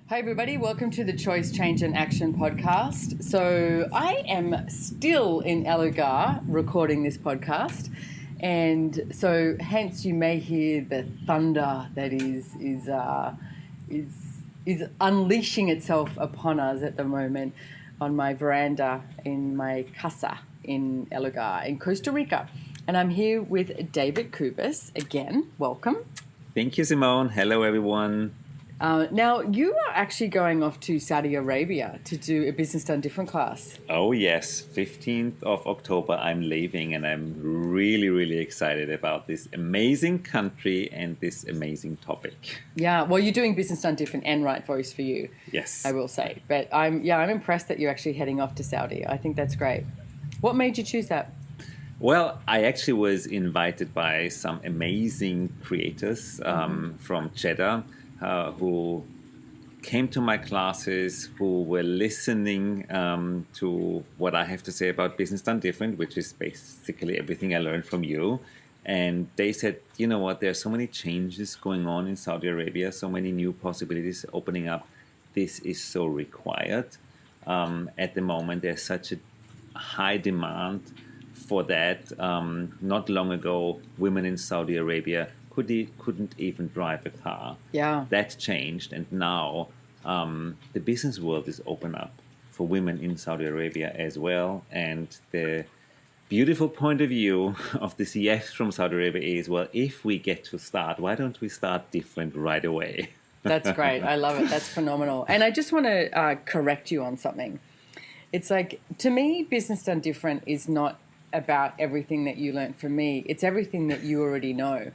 Hi, everybody. Welcome to the Choice, Change and Action podcast. So I am still in Algarve recording this podcast. And so hence you may hear the thunder that is unleashing itself upon us at the moment on my veranda in my casa in Algarve in Costa Rica. And I'm here with David Kubes again. Welcome. Thank you, Simone. Hello, everyone. Now, you are actually going off to Saudi Arabia to do a Business Done Different class. Oh, yes. 15th of October, I'm leaving, and I'm really, really excited about this amazing country and this amazing topic. Yeah, well, you're doing Business Done Different and Right Voice for you. Yes. I will say. But I'm impressed that you're actually heading off to Saudi. I think that's great. What made you choose that? Well, I actually was invited by some amazing creators from Jeddah. Who came to my classes, who were listening to what I have to say about Business Done Different, which is basically everything I learned from you. And they said, you know what, there are so many changes going on in Saudi Arabia, so many new possibilities opening up. This is so required. At the moment, there's such a high demand for that. Not long ago, women in Saudi Arabia couldn't even drive a car. Yeah. That changed, and now the business world is open up for women in Saudi Arabia as well. And the beautiful point of view of the CFs from Saudi Arabia is, well, if we get to start, why don't we start different right away? That's great. I love it. That's phenomenal. And I just want to correct you on something. It's like, to me, Business Done Different is not about everything that you learned from me. It's everything that you already know.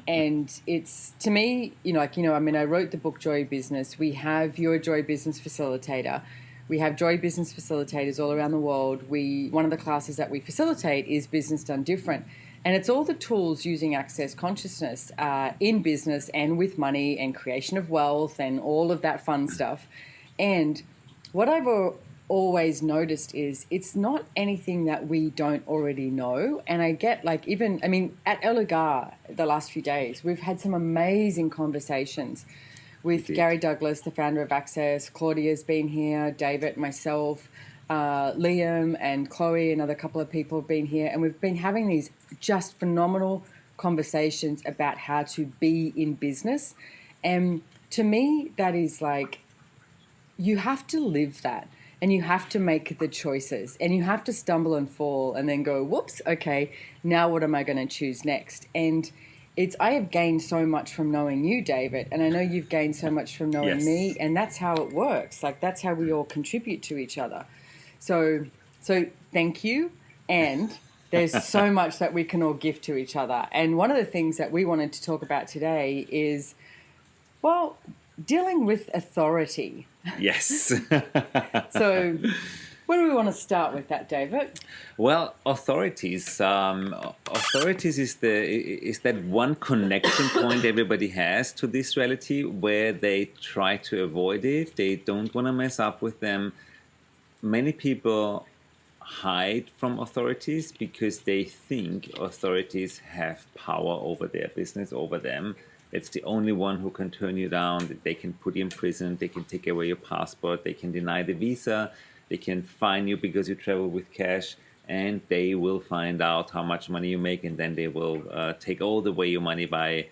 And it's, to me, I wrote the book Joy Business. We have your Joy Business Facilitator. We have Joy Business Facilitators all around the world. One of the classes that we facilitate is Business Done Different. And it's all the tools using access consciousness in business and with money and creation of wealth and all of that fun stuff. And what I've always noticed is it's not anything that we don't already know. And I get at Algarve the last few days, we've had some amazing conversations with Gary Douglas, the founder of Access. Claudia's been here, David, myself, Liam and Chloe, another couple of people have been here. And we've been having these just phenomenal conversations about how to be in business. And to me, that is like, you have to live that. And you have to make the choices and you have to stumble and fall and then go, whoops, okay, now what am I going to choose next? And I have gained so much from knowing you, David, and I know you've gained so much from knowing me, and that's how it works. Like, that's how we all contribute to each other. So thank you. And there's so much that we can all give to each other. And one of the things that we wanted to talk about today is, well, dealing with authority. Yes. So where do we want to start with that, David? Well, authorities is that one connection point everybody has to this reality where they try to avoid it. They don't want to mess up with them. Many people hide from authorities because they think authorities have power over their business, over them. It's the only one who can turn you down. They can put you in prison. They can take away your passport. They can deny the visa. They can fine you because you travel with cash. And they will find out how much money you make. And then they will take all the way your money by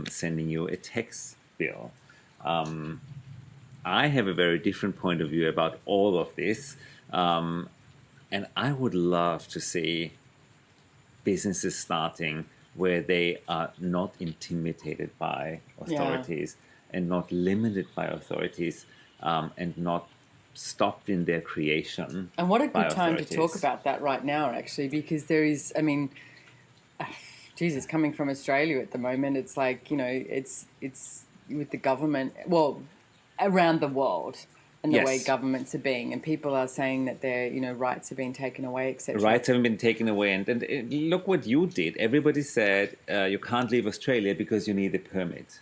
sending you a tax bill. I have a very different point of view about all of this. And I would love to see businesses starting where they are not intimidated by authorities and not limited by authorities and not stopped in their creation. And what a good time to talk about that right now, actually, because there is, Jesus, coming from Australia at the moment, it's like, it's with the government, well, around the world. And the way governments are being, and people are saying that their, rights have been taken away, etc. Rights haven't been taken away, and look what you did. Everybody said you can't leave Australia because you need a permit.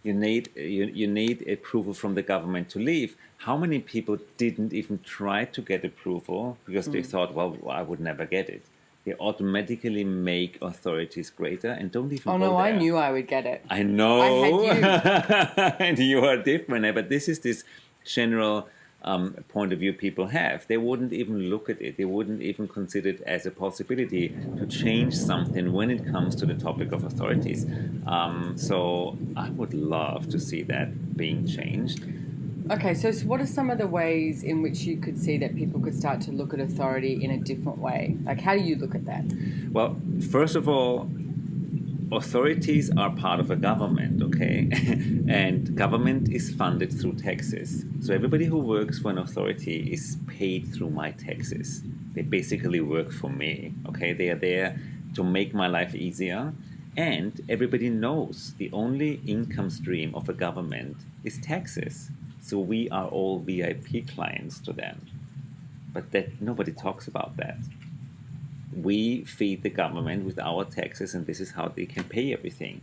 You need approval from the government to leave. How many people didn't even try to get approval because they thought, well, I would never get it? they automatically make authorities greater and don't even Oh go no, I there. knew I would get it. I know. I had And you are different. But this is this general point of view people have. They wouldn't even look at it. They wouldn't even consider it as a possibility to change something when it comes to the topic of authorities. So I would love to see that being changed. Okay, so what are some of the ways in which you could see that people could start to look at authority in a different way? Like, how do you look at that? Well, first of all, authorities are part of a government, okay? And government is funded through taxes. So everybody who works for an authority is paid through my taxes. They basically work for me, okay? They are there to make my life easier. And everybody knows the only income stream of a government is taxes. So we are all VIP clients to them. But that nobody talks about that. We feed the government with our taxes, and this is how they can pay everything.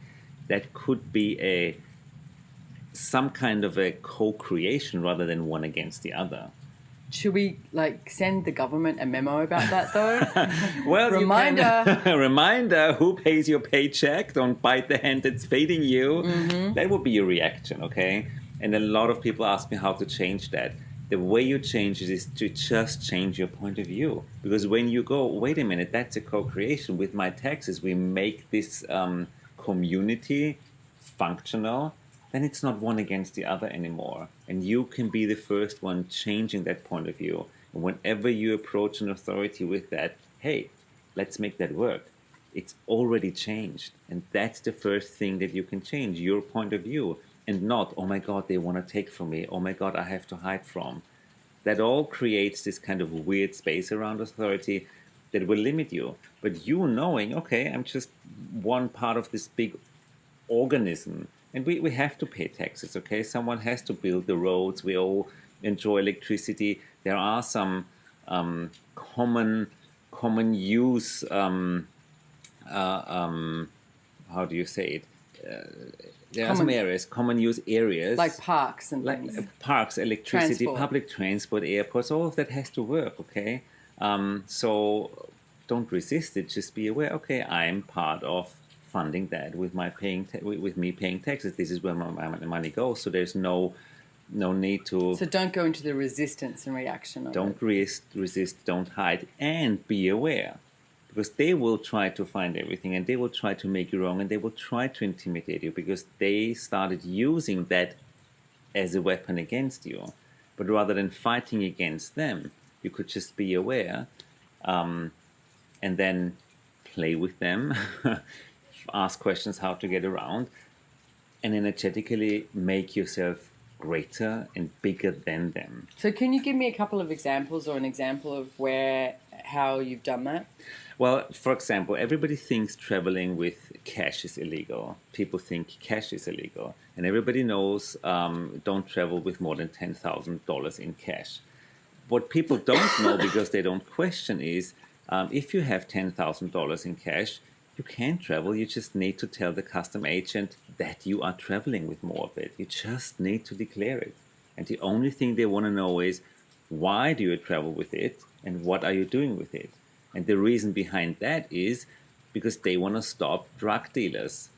That could be some kind of a co-creation rather than one against the other. Should we send the government a memo about that though? Well, reminder. Reminder: who pays your paycheck? Don't bite the hand that's feeding you. Mm-hmm. That would be your reaction, okay? And a lot of people ask me how to change that. The way you change it is to just change your point of view. Because when you go, wait a minute, that's a co-creation. With my taxes, we make this community functional, then it's not one against the other anymore. And you can be the first one changing that point of view. And whenever you approach an authority with that, hey, let's make that work, it's already changed. And that's the first thing that you can change, your point of view. And not, oh my God, they want to take from me. Oh my God, I have to hide from. That all creates this kind of weird space around authority that will limit you. But you knowing, okay, I'm just one part of this big organism. And we have to pay taxes, okay? Someone has to build the roads. We all enjoy electricity. There are some common use, how do you say it? There are some areas, common use areas. Like parks and things. Parks, electricity, Transport. public transport, airports, all of that has to work, okay? So don't resist it. Just be aware, okay, I'm part of funding that with me paying taxes. This is where my money goes. So there's no need to... So don't go into the resistance and reaction of Don't it. resist, don't hide, and be aware. Because they will try to find everything, and they will try to make you wrong, and they will try to intimidate you, because they started using that as a weapon against you. But rather than fighting against them, you could just be aware, and then play with them, ask questions how to get around, and energetically make yourself greater and bigger than them. So can you give me a couple of examples or an example of how you've done that? Well, for example, everybody thinks traveling with cash is illegal. People think cash is illegal. And everybody knows don't travel with more than $10,000 in cash. What people don't know, because they don't question, is if you have $10,000 in cash, you can travel. You just need to tell the custom agent that you are traveling with more of it. You just need to declare it. And the only thing they want to know is, why do you travel with it and what are you doing with it? And the reason behind that is because they want to stop drug dealers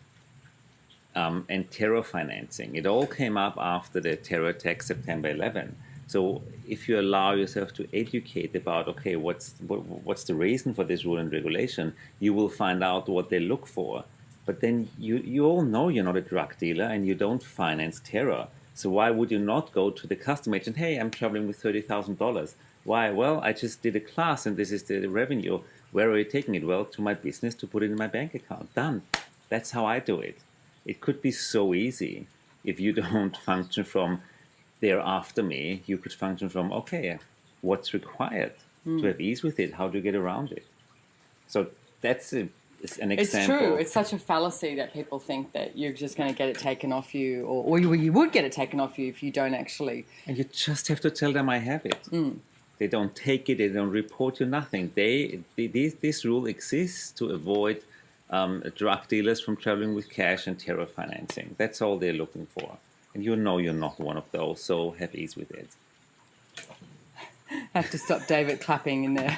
and terror financing. It all came up after the terror attack September 11. So if you allow yourself to educate about, okay, what's the reason for this rule and regulation, you will find out what they look for. But then you all know you're not a drug dealer and you don't finance terror. So why would you not go to the custom agent? Hey, I'm traveling with $30,000. Why? Well, I just did a class and this is the revenue. Where are you taking it? Well, to my business, to put it in my bank account. Done. That's how I do it. It could be so easy if you don't function from they're after me. You could function from, okay, what's required to have ease with it? How do you get around it? So that's an example. It's true. It's such a fallacy that people think that you're just going to get it taken off you, or you would get it taken off you if you don't actually. And you just have to tell them I have it. They don't take it. They don't report you nothing. This rule exists to avoid drug dealers from traveling with cash and terror financing. That's all they're looking for. And you know you're not one of those, so have ease with it. have to stop David clapping in the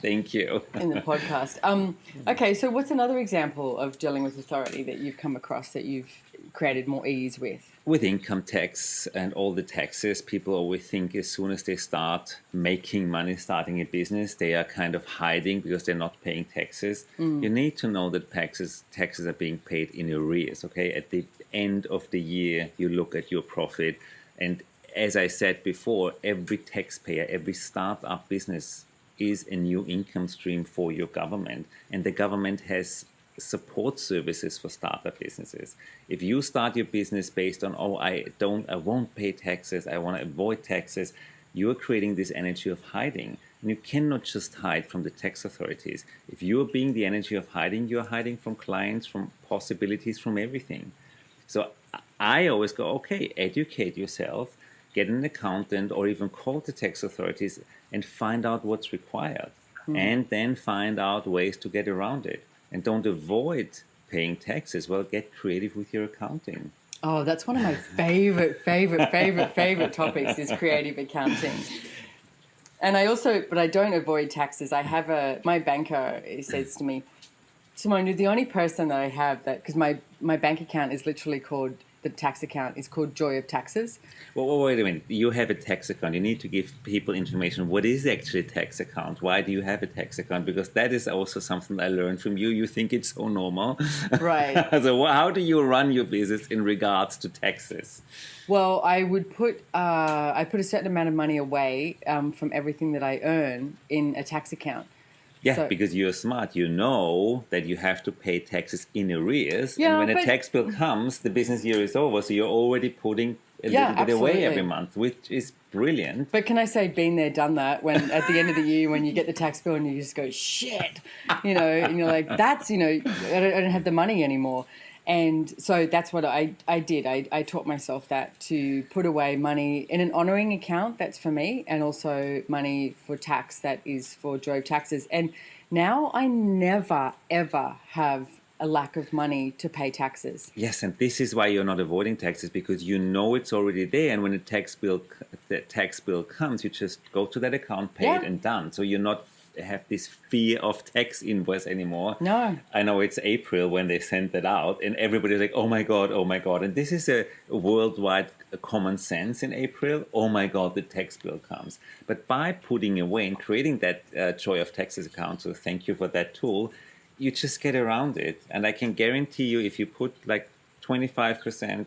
Thank you. in the podcast. Okay, so what's another example of dealing with authority that you've come across that you've created more ease with? With income tax and all the taxes, people always think as soon as they start making money, starting a business, they are kind of hiding because they're not paying taxes. You need to know that taxes are being paid in arrears, okay? At the end of the year, you look at your profit. And as I said before, every taxpayer, every startup business is a new income stream for your government. And the government has support services for startup businesses. If you start your business based on, I won't pay taxes, I want to avoid taxes, you're creating this energy of hiding. And you cannot just hide from the tax authorities. If you're being the energy of hiding, you're hiding from clients, from possibilities, from everything. So I always go, okay, educate yourself, get an accountant, or even call the tax authorities and find out what's required. And then find out ways to get around it. And don't avoid paying taxes. Well, get creative with your accounting. Oh, that's one of my favorite topics is creative accounting. And but I don't avoid taxes. I have my banker says to me, Simone, you're the only person that I have because my bank account is literally called, the tax account is called Joy of Taxes. Well, wait a minute. You have a tax account. You need to give people information. What is actually a tax account? Why do you have a tax account? Because that is also something I learned from you. You think it's so normal. Right. So how do you run your business in regards to taxes? Well, I would put a certain amount of money away from everything that I earn in a tax account. Yeah, because you're smart. You know that you have to pay taxes in arrears. Yeah, and when a tax bill comes, the business year is over. So you're already putting a little bit away every month, which is brilliant. But can I say, been there, done that, when at the end of the year, when you get the tax bill and you just go, shit, and you're like, I don't have the money anymore. And so that's what I did. I taught myself that, to put away money in an honouring account, that's for me, and also money for tax, that is for Joy of Taxes. And now I never, ever have a lack of money to pay taxes. Yes, and this is why you're not avoiding taxes, because you know it's already there. And when the tax bill comes, you just go to that account, pay it, and done. So you're not have this fear of tax invoice anymore. No. I know it's April when they sent that out and everybody's like, oh my God. And this is a worldwide common sense in April. Oh my God, the tax bill comes. But by putting away and creating that Joy of Taxes account, so thank you for that tool, you just get around it. And I can guarantee you, if you put like 25%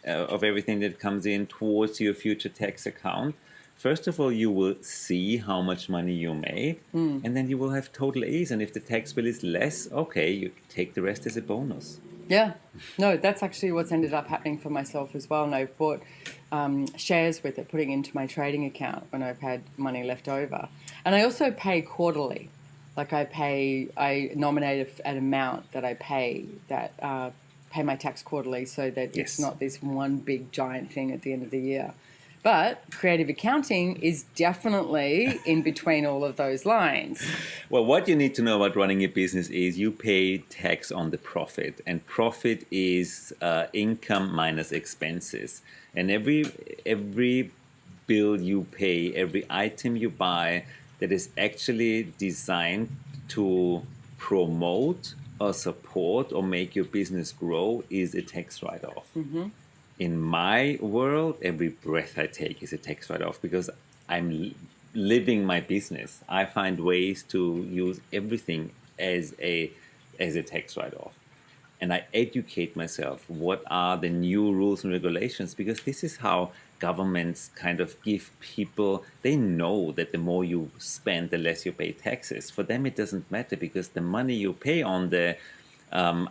of everything that comes in towards your future tax account, first of all, you will see how much money you made, and then you will have total ease. And if the tax bill is less, okay, you take the rest as a bonus. Yeah. No, that's actually what's ended up happening for myself as well. And I've bought shares with it, putting into my trading account when I've had money left over. And I also pay quarterly. Like I nominate an amount that I pay my tax quarterly, so that it's not this one big giant thing at the end of the year. But creative accounting is definitely in between all of those lines. Well, what you need to know about running a business is you pay tax on the profit. And profit is income minus expenses. And every bill you pay, every item you buy that is actually designed to promote or support or make your business grow is a tax write-off. Mm-hmm. In my world, every breath I take is a tax write-off because I'm living my business. I find ways to use everything as a tax write-off. And I educate myself. What are the new rules and regulations? Because this is how governments kind of give people, they know that the more you spend, the less you pay taxes. For them, it doesn't matter because the money you pay on the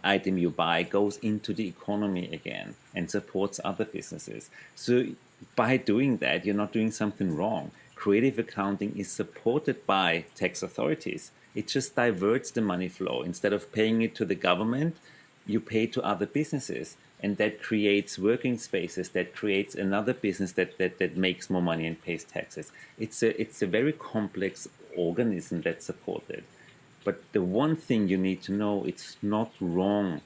item you buy goes into the economy again and supports other businesses. So by doing that, you're not doing something wrong. Creative accounting is supported by tax authorities. It just diverts the money flow. Instead of paying it to the government, you pay to other businesses. And that creates working spaces, that creates another business that makes more money and pays taxes. It's a very complex organism that's supported. But the one thing you need to know, it's not wrong.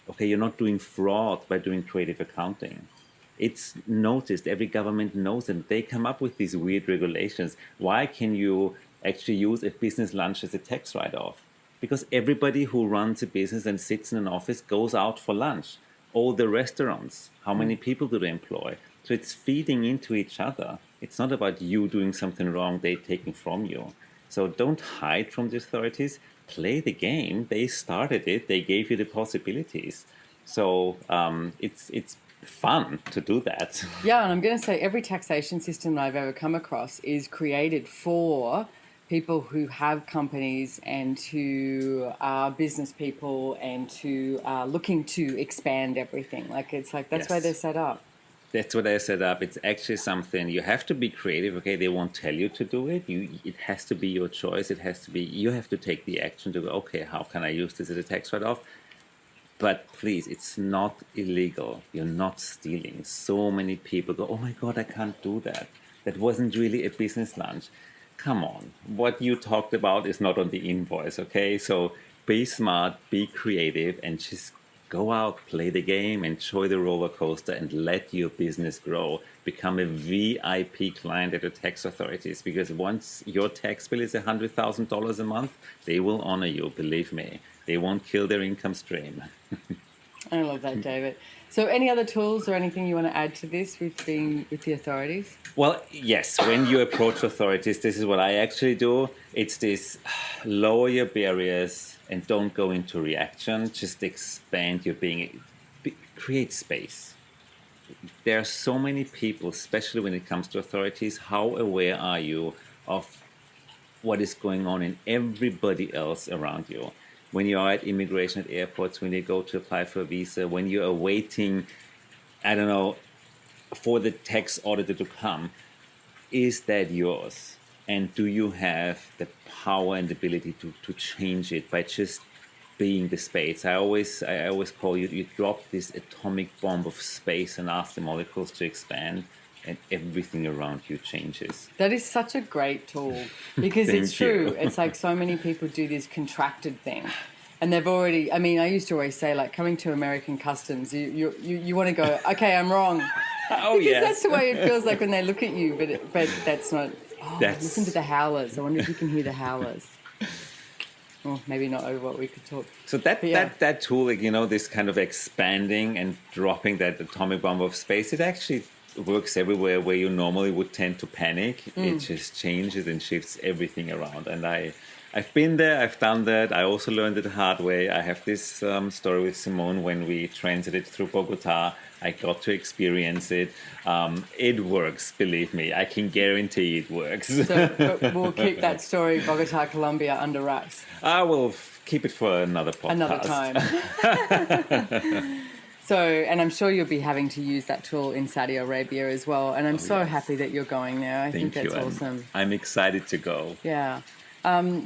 Okay, you're not doing fraud by doing creative accounting. It's noticed. Every government knows it. They come up with these weird regulations. Why can you actually use a business lunch as a tax write-off? Because everybody who runs a business and sits in an office goes out for lunch. All the restaurants, how many people do they employ? So it's feeding into each other. It's not about you doing something wrong, they taking from you. So don't hide from the authorities. Play the game. They started it. They gave you the possibilities. So it's fun to do that. Yeah, and I'm going to say every taxation system that I've ever come across is created for people who have companies and who are business people and who are looking to expand everything. Like it's like that's why they're set up. That's what I set up. It's actually something you have to be creative. Okay, they won't tell you to do it. It has to be your choice. It has to be you have to take the action to go. Okay, how can I use this as a tax write-off? But please, it's not illegal. You're not stealing. So many people go, oh my God, I can't do that. That wasn't really a business lunch. Come on. What you talked about is not on the invoice, okay? So be smart, be creative, and just go out, play the game, enjoy the roller coaster, and let your business grow. Become a VIP client at the tax authorities, because once your tax bill is $100,000 a month, they will honor you, believe me. They won't kill their income stream. I love that, David. So any other tools or anything you want to add to this with being with the authorities? Well, yes, when you approach authorities, this is what I actually do. It's this lower your barriers and don't go into reaction. Just expand your being, create space. There are so many people, especially when it comes to authorities. How aware are you of what is going on in everybody else around you? When you are at immigration at airports, when you go to apply for a visa, when you are waiting, I don't know, for the tax auditor to come, is that yours? And do you have the power and ability to change it by just being the space? I always call you drop this atomic bomb of space and ask the molecules to expand, and everything around you changes. That is such a great tool because it's true. It's like so many people do this contracted thing. And they've already, I mean, I used to always say, like, coming to American customs, you want to go, okay, I'm wrong. Oh, because yes. that's the way it feels like when they look at you, but that's not, listen to the howlers. I wonder if you can hear the howlers. Well, maybe not over what we could talk. So that tool, like, this kind of expanding and dropping that atomic bomb of space, it actually works everywhere where you normally would tend to panic. It just changes and shifts everything around. And I've been there, I've done that. I also learned it the hard way. I have this story with Simone when we transited through Bogota. I got to experience it. It works, believe me. I can guarantee it works. So we'll keep that story, Bogota, Colombia, under wraps. I will keep it for another podcast. Another time. So, and I'm sure you'll be having to use that tool in Saudi Arabia as well. And I'm happy that you're going there. I think that's awesome. I'm excited to go. Yeah.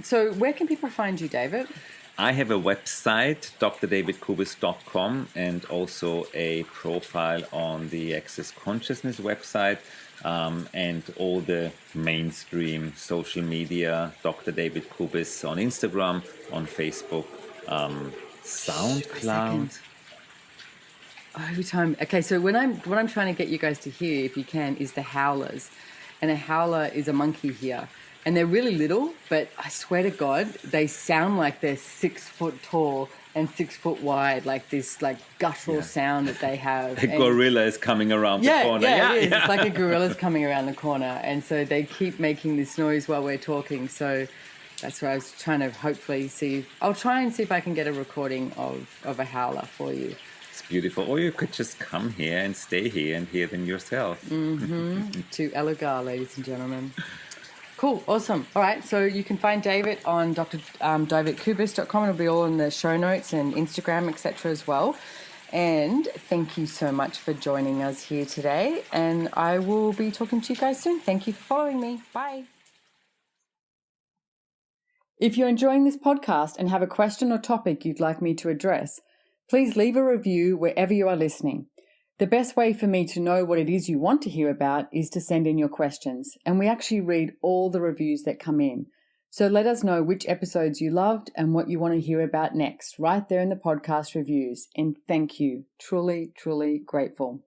So where can people find you, David? I have a website, drdavidkubes.com, and also a profile on the Access Consciousness website, and all the mainstream social media, Dr. David Kubes on Instagram, on Facebook, SoundCloud. Every time. Okay, so what I'm trying to get you guys to hear, if you can, is the howlers. And a howler is a monkey here. And they're really little, but I swear to God, they sound like they're 6 foot tall and 6 foot wide, like this like guttural sound that they have. A gorilla is coming around the corner. Yeah, it is. It's like a gorilla's coming around the corner. And so they keep making this noise while we're talking. So that's where I was trying to hopefully see. I'll try and see if I can get a recording of a howler for you. It's beautiful. Or you could just come here and stay here and hear them yourself. To Elugar, ladies and gentlemen. Cool, awesome. All right, so you can find David on davidkubes.com. It'll be all in the show notes and Instagram, etc. as well. And thank you so much for joining us here today. And I will be talking to you guys soon. Thank you for following me. Bye. If you're enjoying this podcast and have a question or topic you'd like me to address, please leave a review wherever you are listening. The best way for me to know what it is you want to hear about is to send in your questions, and we actually read all the reviews that come in. So let us know which episodes you loved and what you want to hear about next, right there in the podcast reviews. And thank you. Truly, truly grateful.